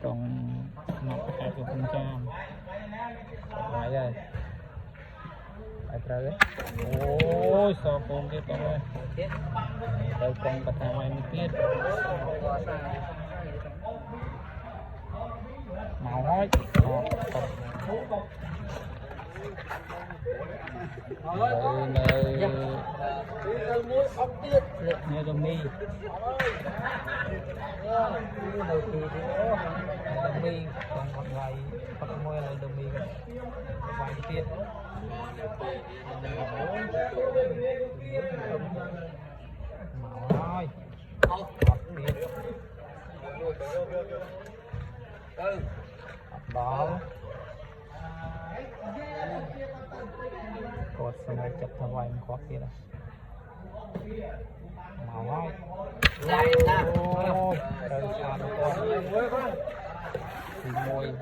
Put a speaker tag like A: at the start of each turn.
A: còn nọc hạt của con cham lại rồi lại trời ôi sao con kia con ơi đây con bạch thảo mai tiết màu hói nghe đồng mi đồng mi còn một ngày bắt môi là đồng mi vài tiết màu hói đó cột xong rồi chụp thằng ngoài khoác kia đó màu hói ôi trời sao nó con thì môi